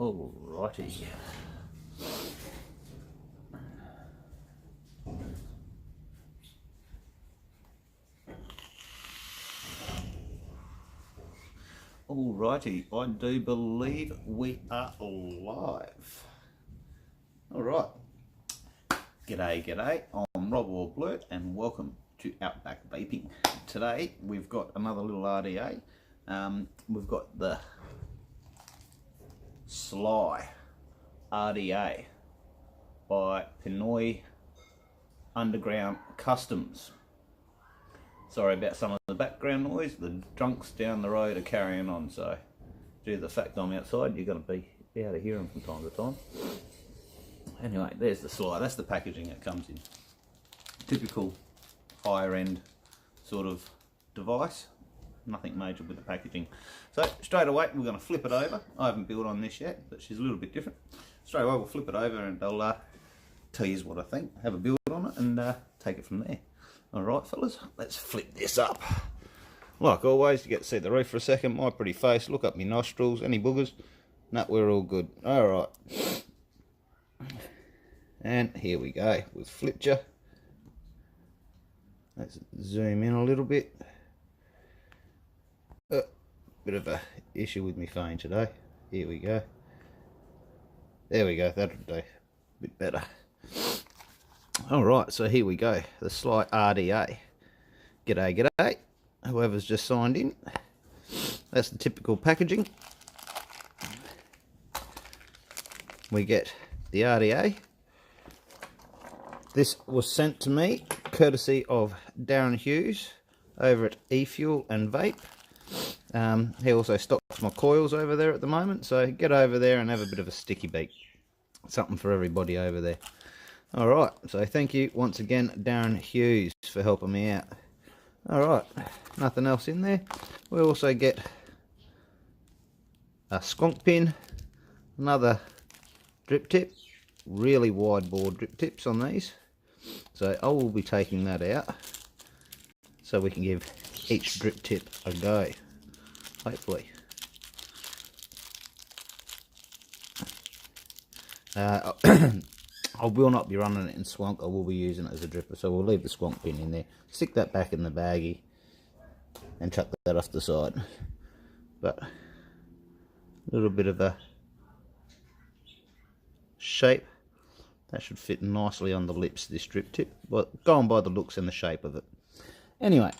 Alrighty. Alrighty, I do believe we are live. Alright. G'day, I'm Rob or Blurt and welcome to Outback Vaping. Today we've got another little RDA. We've got the SLY RDA by Pinoy Underground Customs. Sorry about some of the background noise, the drunks down the road are carrying on, so due to the fact I'm outside you're going to be able to hear them from time to time. Anyway, there's the SLY, that's the packaging it comes in. Typical higher end sort of device, nothing major with the packaging. So straight away we're going to flip it over. I haven't built on this yet, but she's a little bit different. Straight away we'll flip it over and I'll tell you what I think, have a build on it and take it from there. Alright fellas, let's flip this up. Like always, you get to see the roof for a second, my pretty face, look up my nostrils, any boogers? No, we're all good. Alright. And here we go, we've flipped you. Let's zoom in a little bit. Bit of a issue with my phone today. Here we go. There we go, that'll do. A bit better. Alright, so here we go. The SLY RDA. G'day. Whoever's just signed in. That's the typical packaging. We get the RDA. This was sent to me courtesy of Darren Hughes over at eFuel and Vape. He also stocks my coils over there at the moment, so get over there and have a bit of a sticky beat. Something for everybody over there. Alright, so thank you once again Darren Hughes for helping me out. Alright, nothing else in there. We also get a skunk pin, another drip tip, really wide bore drip tips on these. So I will be taking that out so we can give each drip tip a go, hopefully. I will not be running it in swamp, I will be using it as a dripper, so we'll leave the swamp pin in there, stick that back in the baggie and chuck that off the side. But a little bit of a shape, that should fit nicely on the lips, this drip tip, but going by the looks and the shape of it. Anyway,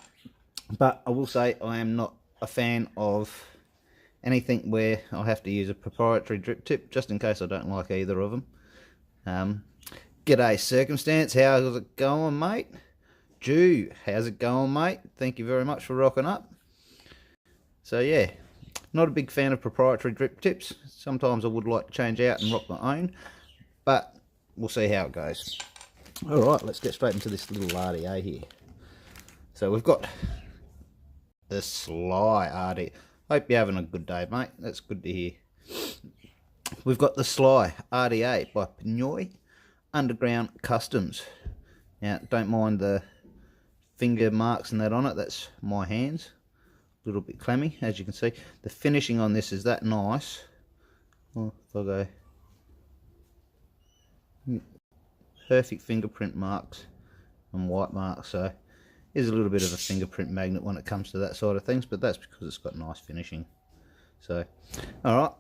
but I will say I am not a fan of anything where I have to use a proprietary drip tip, just in case I don't like either of them. G'day Circumstance, how's it going mate? Jew, how's it going mate? Thank you very much for rocking up. So yeah, not a big fan of proprietary drip tips. Sometimes I would like to change out and rock my own, but we'll see how it goes. Alright, let's get straight into this little RDA here. So we've got the SLY RDA. Hope you're having a good day mate, that's good to hear. We've got the SLY RDA by Pinoy Underground Customs. Now, don't mind the finger marks and that on it, that's my hands. A little bit clammy, as you can see. The finishing on this is that nice. Well, if I go... perfect fingerprint marks and white marks, so there's a little bit of a fingerprint magnet when it comes to that side of things, but that's because it's got nice finishing. So, alright,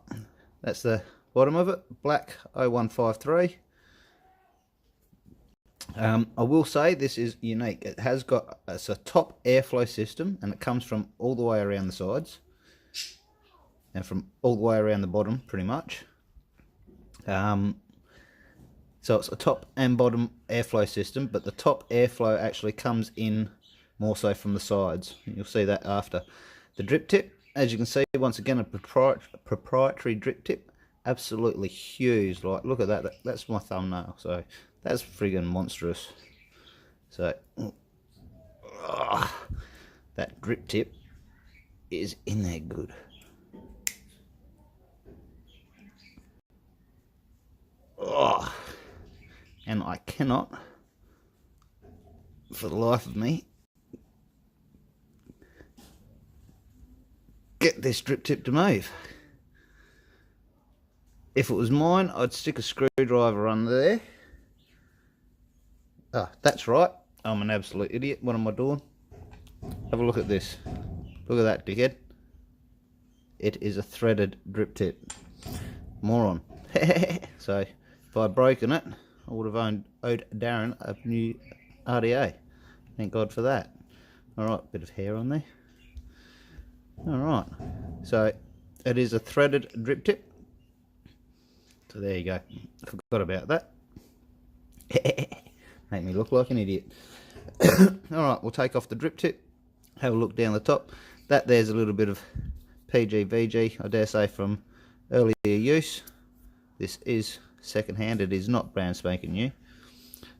that's the bottom of it, black 0153. I will say this is unique. It's a top airflow system and it comes from all the way around the sides and from all the way around the bottom pretty much. So it's a top and bottom airflow system, but the top airflow actually comes in more so from the sides. You'll see that after. The drip tip, as you can see, once again a proprietary drip tip, absolutely huge. Like, look at that, that's my thumbnail, so that's friggin' monstrous. So that drip tip is in there good. And I cannot for the life of me get this drip tip to move. if it was mine, I'd stick a screwdriver under there. Ah, that's right. I'm an absolute idiot. What am I doing? Have a look at this. Look at that, dickhead. It is a threaded drip tip. Moron. So, if I'd broken it, I would have owed Darren a new RDA. Thank God for that. Alright, bit of hair on there. Alright, so it is a threaded drip tip. So there you go. Forgot about that. Make me look like an idiot. Alright, we'll take off the drip tip. Have a look down the top. That there's a little bit of PGVG, I dare say, from earlier use. This is second hand, it is not brand spanking new.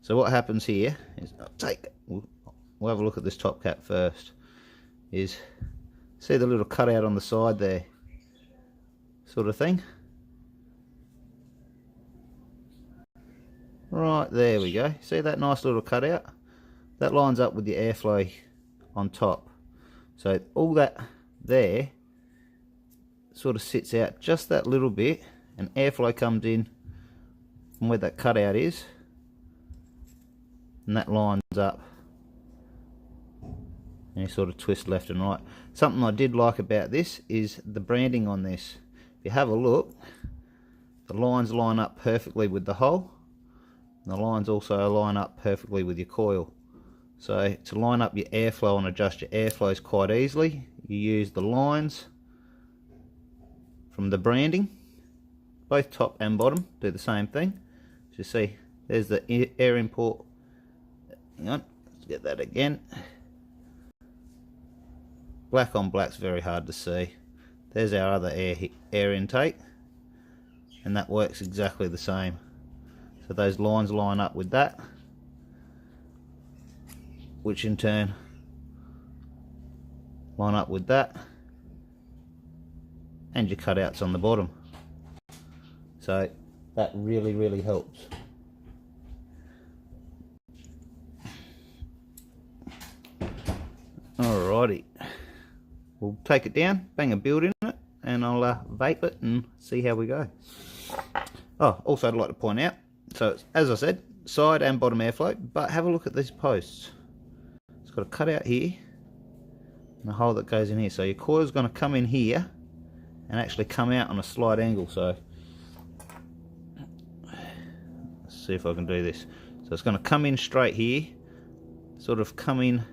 So what happens here is, we'll have a look at this top cap first. Is, see the little cutout on the side there, sort of thing. Right, there we go. See that nice little cutout? That lines up with the airflow on top. So all that there sort of sits out just that little bit, and airflow comes in from where that cutout is, and that lines up. And you sort of twist left and right. Something I did like about this is the branding on this. If you have a look, the lines line up perfectly with the hole, and the lines also line up perfectly with your coil. So to line up your airflow and adjust your airflows quite easily, you use the lines from the branding. Both top and bottom do the same thing. So you see, there's the air import. Hang on, let's get that again. Black on black's very hard to see. There's our other air intake, and that works exactly the same. So those lines line up with that, which in turn line up with that, and your cutouts on the bottom. So that really helps. Alrighty, we'll take it down, bang a build in it, and I'll vape it and see how we go. Oh, also I'd like to point out, so it's, as I said, side and bottom airflow, but have a look at these posts. It's got a cutout here and a hole that goes in here, so your coil's going to come in here and actually come out on a slight angle. So let's see if I can do this. So it's going to come in straight here, sort of come in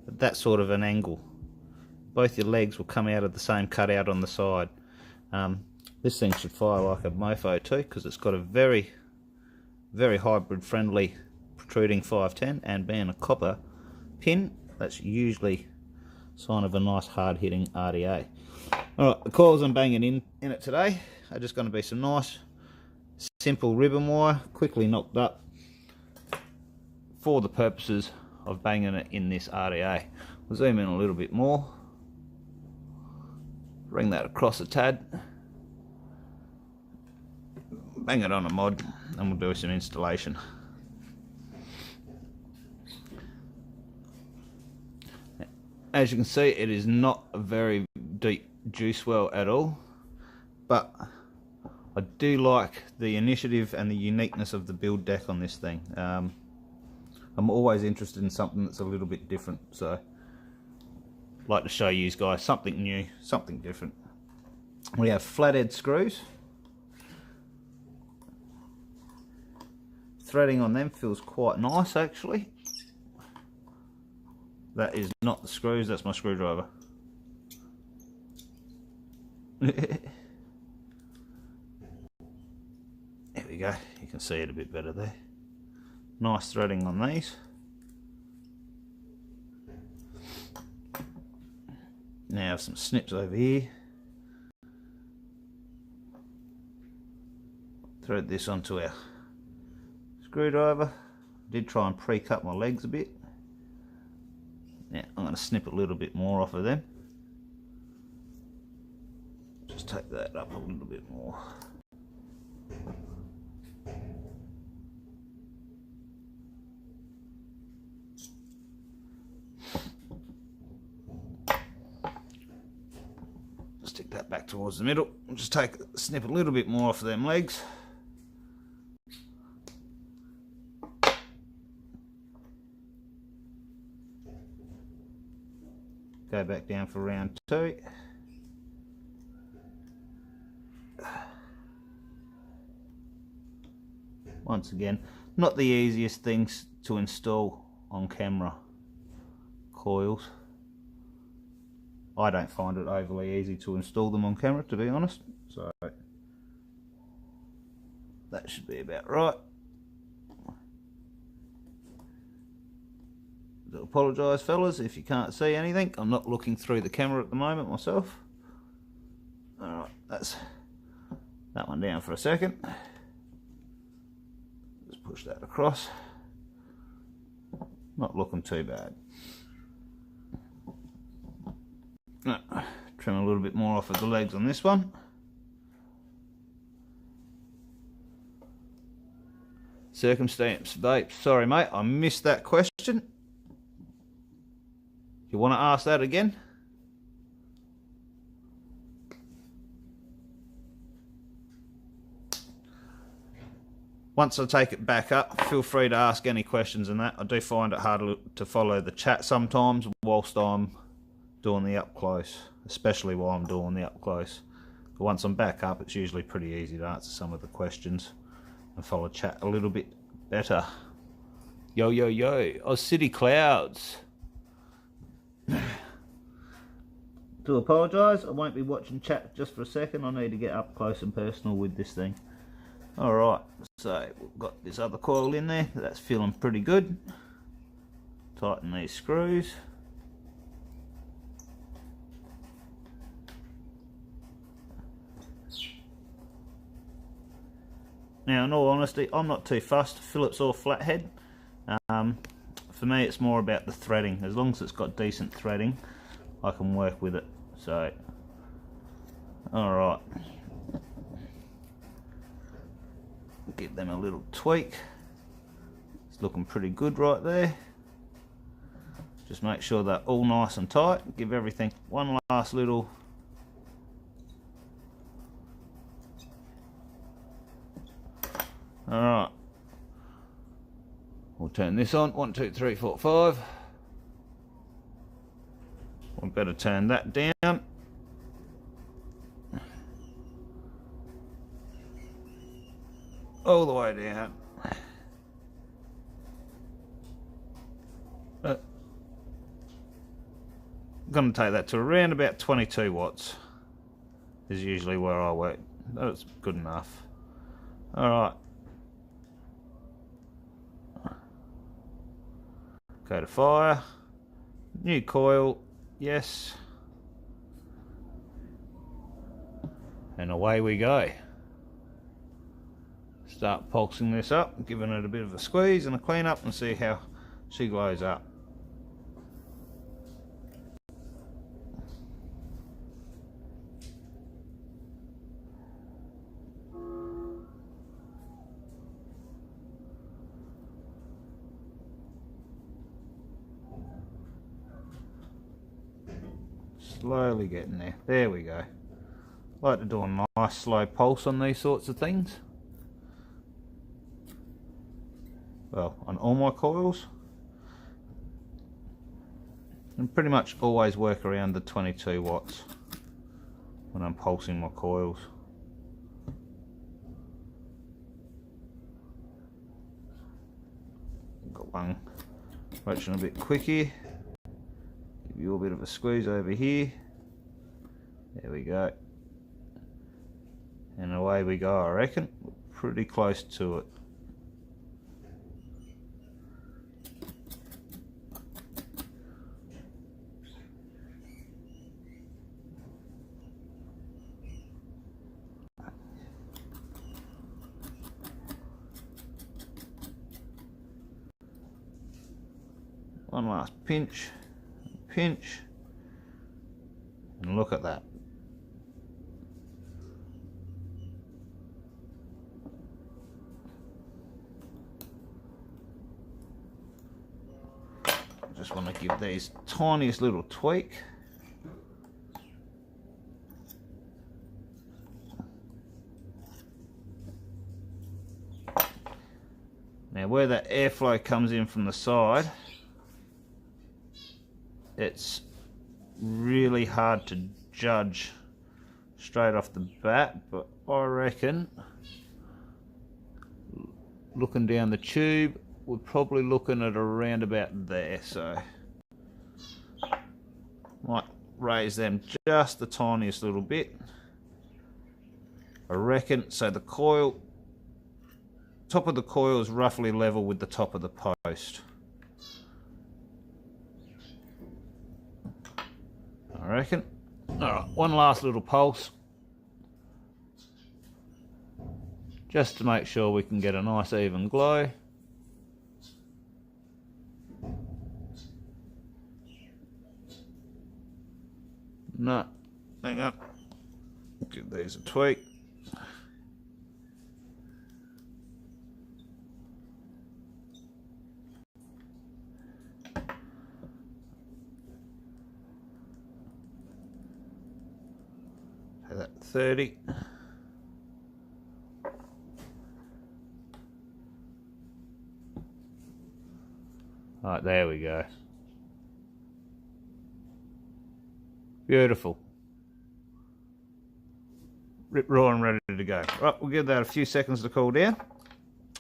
at that sort of an angle. Both your legs will come out of the same cutout on the side. This thing should fire like a mofo too, because it's got a very hybrid friendly protruding 510, and being a copper pin, that's usually a sign of a nice hard hitting RDA. Alright, the coils I'm banging in it today are just going to be some nice simple ribbon wire, quickly knocked up for the purposes of banging it in this RDA. We'll zoom in a little bit more, bring that across a tad, bang it on a mod, and we'll do some installation. As you can see, it is not a very deep juice well at all, but I do like the initiative and the uniqueness of the build deck on this thing. I'm always interested in something that's a little bit different, so I'd like to show you guys something new, something different. We have flathead screws. Threading on them feels quite nice actually. That is not the screws, that's my screwdriver. There we go, you can see it a bit better there. Nice threading on these. Now some snips over here. Thread this onto our screwdriver. Did try and pre-cut my legs a bit. Now I'm going to snip a little bit more off of them. Just take that up a little bit more. Stick that back towards the middle. I'll just snip a little bit more off of them legs. Go back down for round 2. Once again, not the easiest things to install on camera, coils. I don't find it overly easy to install them on camera, to be honest, so that should be about right. I apologise fellas if you can't see anything. I'm not looking through the camera at the moment myself. Alright, that's that one down for a second. Just push that across. Not looking too bad. Trim a little bit more off of the legs on this one. Circumstance vape. Sorry mate, I missed that question. You want to ask that again? Once I take it back up, feel free to ask any questions and that. I do find it hard to follow the chat sometimes whilst I'm doing the up close, especially while I'm doing the up close. But once I'm back up, it's usually pretty easy to answer some of the questions and follow chat a little bit better. Yo, yo, yo, Oz City Clouds. Do apologise, I won't be watching chat just for a second. I need to get up close and personal with this thing. Alright, so we've got this other coil in there. That's feeling pretty good. Tighten these screws. Now, in all honesty, I'm not too fussed, Phillips or flathead. For me, it's more about the threading. As long as it's got decent threading, I can work with it. So, alright. Give them a little tweak. It's looking pretty good right there. Just make sure they're all nice and tight. Give everything one last little alright. We'll turn this on. 1, 2, 3, 4, 5. We better turn that down. All the way down. I'm going to take that to around about 22 watts is usually where I work. That's good enough. Alright. Go to fire. New coil. Yes. And away we go. Start pulsing this up, giving it a bit of a squeeze and a clean up and see how she glows up. Slowly getting there. There we go. I like to do a nice slow pulse on these sorts of things. Well, on all my coils. And pretty much always work around the 22 watts when I'm pulsing my coils. Got one roaching a bit quick here. Give you a bit of a squeeze over here. There we go. And away we go, I reckon. We're pretty close to it. One last pinch, and look at that. I just want to give these tiniest little tweak. Now where that airflow comes in from the side, it's really hard to judge straight off the bat, but I reckon looking down the tube, we're probably looking at around about there, so might raise them just the tiniest little bit, I reckon. So the coil, top of the coil is roughly level with the top of the post, I reckon. Alright, one last little pulse, just to make sure we can get a nice even glow. No, hang on, give these a tweak. That 30. Right, there we go. Beautiful. Rip raw and ready to go. Right, we'll give that a few seconds to cool down.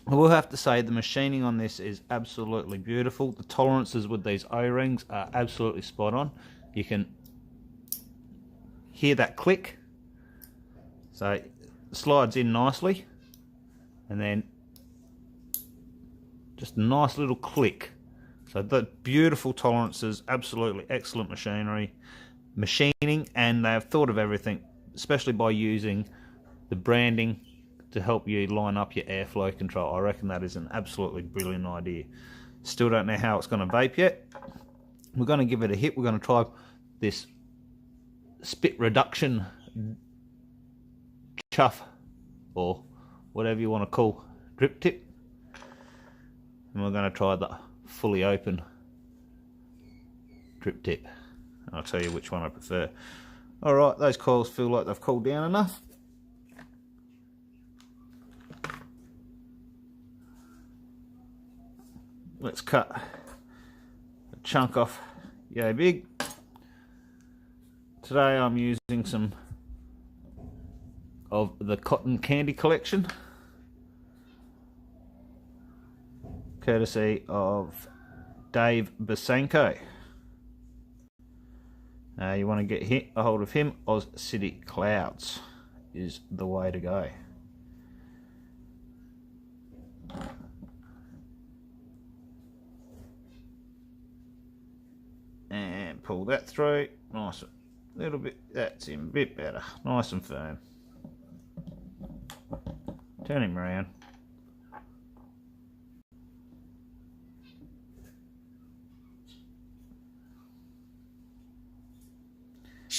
I will have to say the machining on this is absolutely beautiful. The tolerances with these O-rings are absolutely spot on. You can hear that click. So it slides in nicely, and then just a nice little click. So the beautiful tolerances, absolutely excellent machining, and they've thought of everything, especially by using the branding to help you line up your airflow control. I reckon that is an absolutely brilliant idea. Still don't know how it's going to vape yet. We're going to give it a hit. We're going to try this spit reduction chuff, or whatever you want to call drip tip, and we're going to try the fully open drip tip. I'll tell you which one I prefer. Alright, those coils feel like they've cooled down enough. Let's cut a chunk off yay big. Today I'm using some of the cotton candy collection, courtesy of Dave Basenko. You want to get a hold of him. Oz City Clouds is the way to go. And pull that through. Nice, a little bit. That's in a bit better. Nice and firm. Turn him around.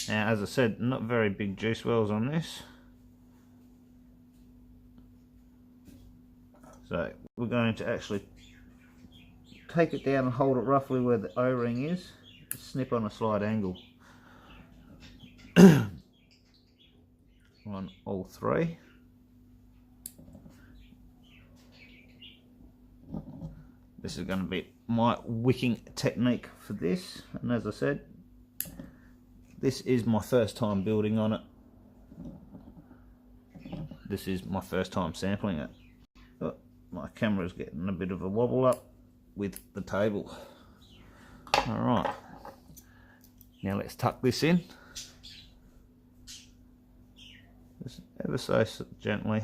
Now, as I said, not very big juice wells on this. So we're going to actually take it down and hold it roughly where the O-ring is. Snip on a slight angle on all three. This is going to be my wicking technique for this, and as I said, this is my first time building on it. This is my first time sampling it. But my camera's getting a bit of a wobble up with the table. Alright, now let's tuck this in. Just ever so gently.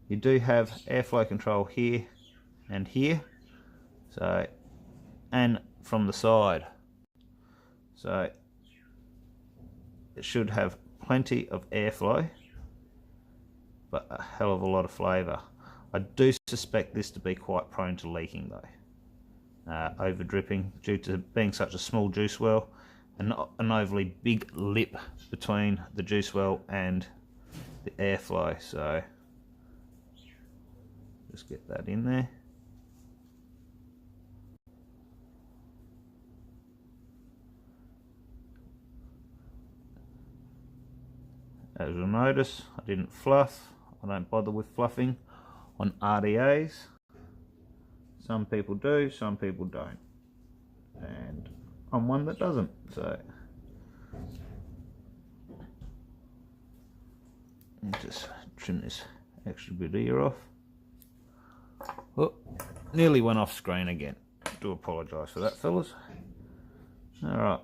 You do have airflow control here and here, so, and from the side, so it should have plenty of airflow, but a hell of a lot of flavour. I do suspect this to be quite prone to leaking though, over dripping due to being such a small juice well and not an overly big lip between the juice well and the airflow. So just get that in there. As you'll notice, I didn't fluff. I don't bother with fluffing. on RDAs. Some people do, some people don't. And I'm one that doesn't, so I'll just trim this extra bit of ear off. Oh, nearly went off screen again. Do apologise for that, fellas. Alright.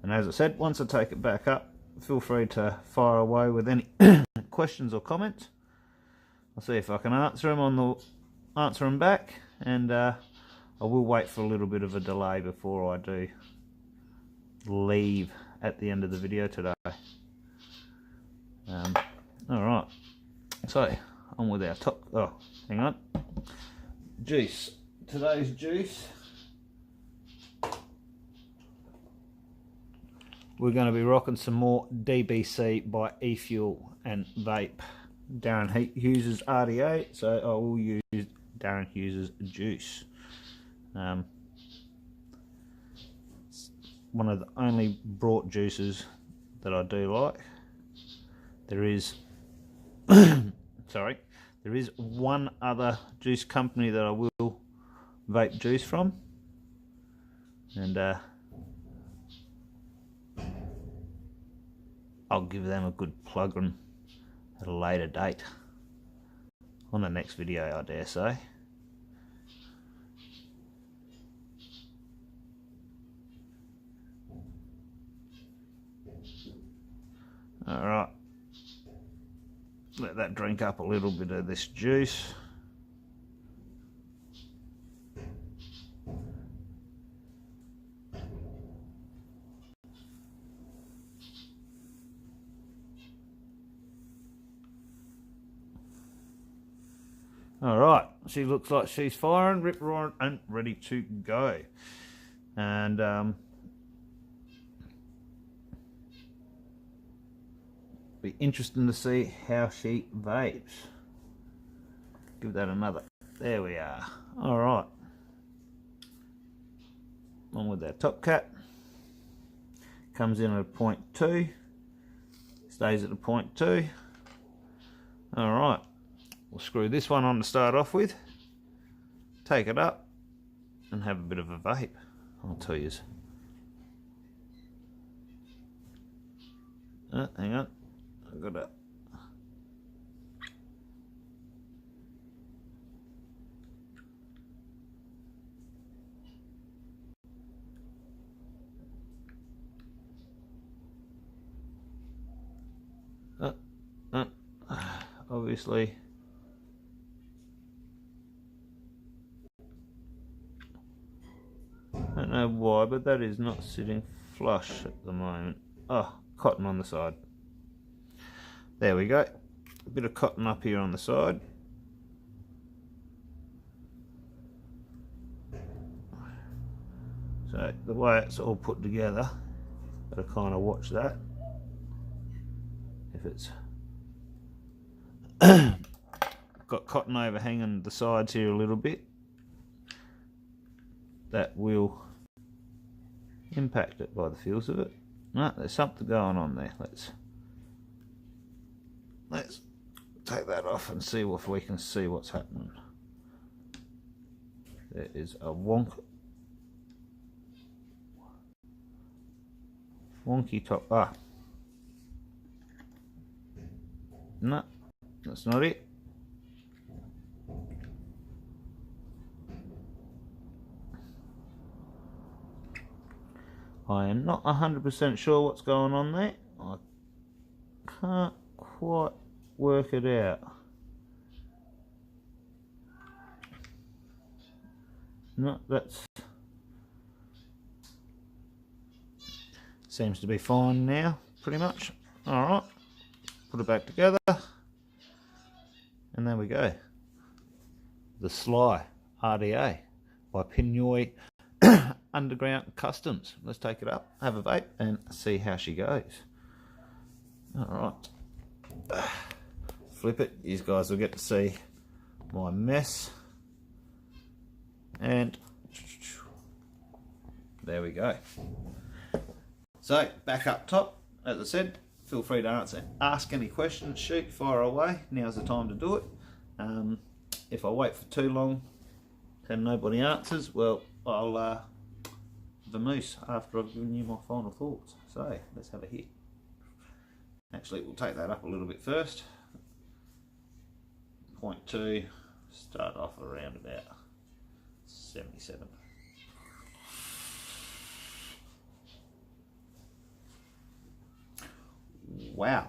And as I said, once I take it back up, feel free to fire away with any questions or comments. I'll see if I can answer them back, and I will wait for a little bit of a delay before I do leave at the end of the video today. Alright, so on with our top, oh hang on, juice. Today's juice, we're going to be rocking some more DBC by E-Fuel and Vape. Darren Hughes' RDA, so I will use Darren Hughes' juice. It's one of the only brought juices that I do like. There is sorry, there is one other juice company that I will vape juice from, and I'll give them a good plug on at a later date, on the next video, I dare say. Alright, let that drink up a little bit of this juice. Alright, she looks like she's firing, rip roaring and ready to go. And be interesting to see how she vapes. Give that another, there we are. Alright, on with our top cap. Comes in at a 0.2, stays at a 0.2. Alright, we'll screw this one on to start off with, take it up and have a bit of a vape. I'll tell you. Hang on, I've got to obviously I don't know why, but that is not sitting flush at the moment. Oh, cotton on the side. There we go. A bit of cotton up here on the side. So the way it's all put together, gotta kind of watch that. If it's got cotton overhanging the sides here a little bit, that will impact it by the feels of it. No, there's something going on there. Let's take that off and see if we can see what's happening. There is a wonky top. Ah, no, that's not it. I am not 100% sure what's going on there. I can't quite work it out. No, that's seems to be fine now, pretty much. Alright, put it back together, and there we go. The SLY RDA by Pinoy Underground Customs. Let's take it up, have a vape, and see how she goes. Alright, flip it. You guys will get to see my mess, and There we go. So back up top, as I said, feel free to ask any questions, shoot, fire away. Now's the time to do it. If I wait for too long and nobody answers, well, I'll vamoose after I've given you my final thoughts. So let's have a hit. Actually, we'll take that up a little bit first. 0.2, start off around about 77. Wow.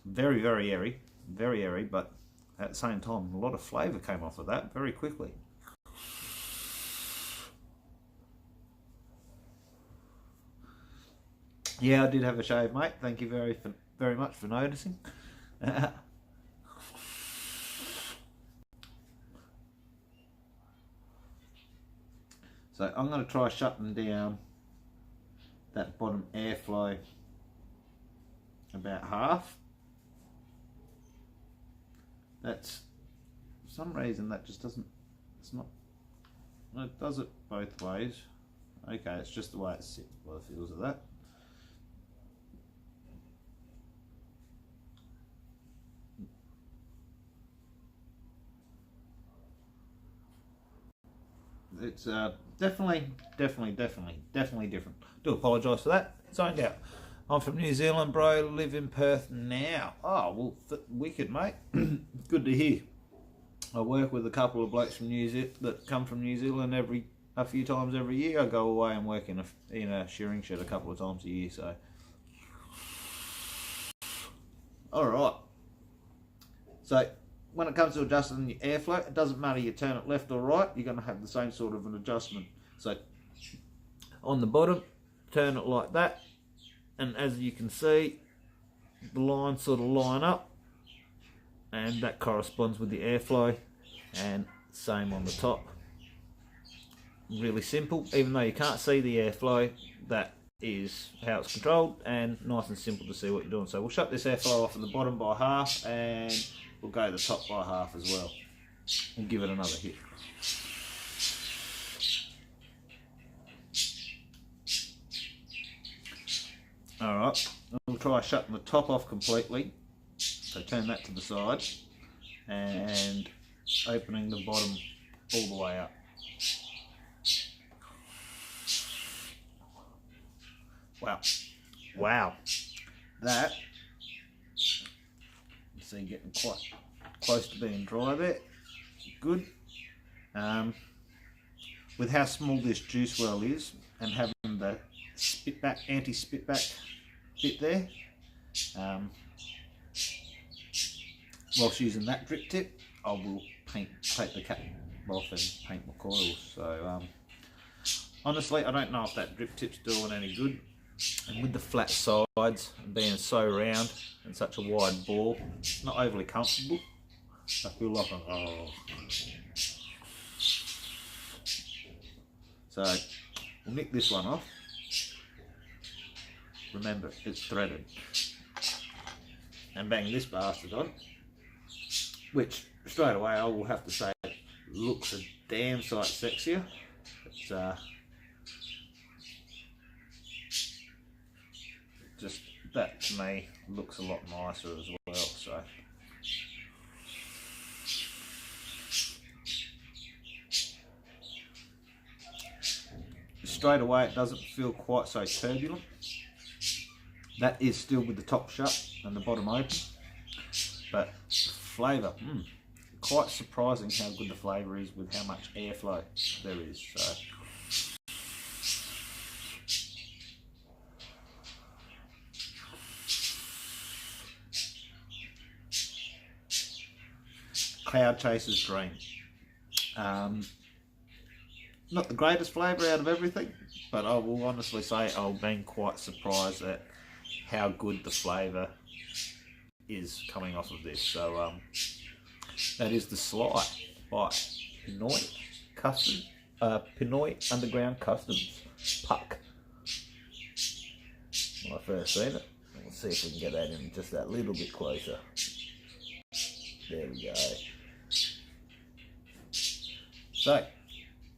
Very, very airy, but at the same time, a lot of flavour came off of that very quickly. Yeah, I did have a shave, mate. Thank you very much for noticing. So I'm going to try shutting down that bottom airflow about half. That's, for some reason that just doesn't, it's not, it does it both ways. Okay, it's just the way it sits by the feels of that. It's definitely different. Do apologise for that. Zoned out. I'm from New Zealand, bro. Live in Perth now. Oh, well, wicked, mate. Good to hear. I work with a couple of blokes from New Zealand that come from New Zealand a few times every year. I go away and work in a shearing shed a couple of times a year. So, all right. So, when it comes to adjusting the airflow, it doesn't matter you turn it left or right, you're going to have the same sort of an adjustment. So on the bottom, turn it like that, and as you can see, the lines sort of line up, and that corresponds with the airflow, and same on the top. Really simple, even though you can't see the airflow, that is how it's controlled, and nice and simple to see what you're doing. So we'll shut this airflow off at the bottom by half, and we'll go the top by half as well, and give it another hit. Alright, we'll try shutting the top off completely, so turn that to the side, and opening the bottom all the way up. Wow, that, you see, getting quite close to being dry there. Good. With how small this juice well is, and having the anti-spit back bit there, whilst using that drip tip, I will take the cap off and paint my coils. So honestly, I don't know if that drip tip's doing any good, and with the flat sides and being so round and such a wide bore, not overly comfortable. I feel like so we'll nick this one off. Remember, it's threaded, and bang this bastard on, which straight away I will have to say looks a damn sight sexier. It's just, that to me looks a lot nicer as well. So straight away it doesn't feel quite so turbulent. That is still with the top shut and the bottom open, but flavour, quite surprising how good the flavour is with how much airflow there is. So Cloud Chaser's Dream. Not the greatest flavour out of everything, but I will honestly say I've been quite surprised at how good the flavour is coming off of this. So that is the SLY by Pinoy Underground Customs Puck. When I first seen it, we'll see if we can get that in just that little bit closer. There we go. So,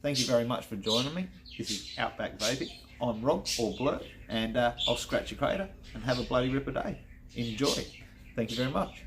thank you very much for joining me. This is Outback Vaping. I'm Rob, or Blur, and I'll scratch your crater and have a bloody ripper day. Enjoy. Thank you very much.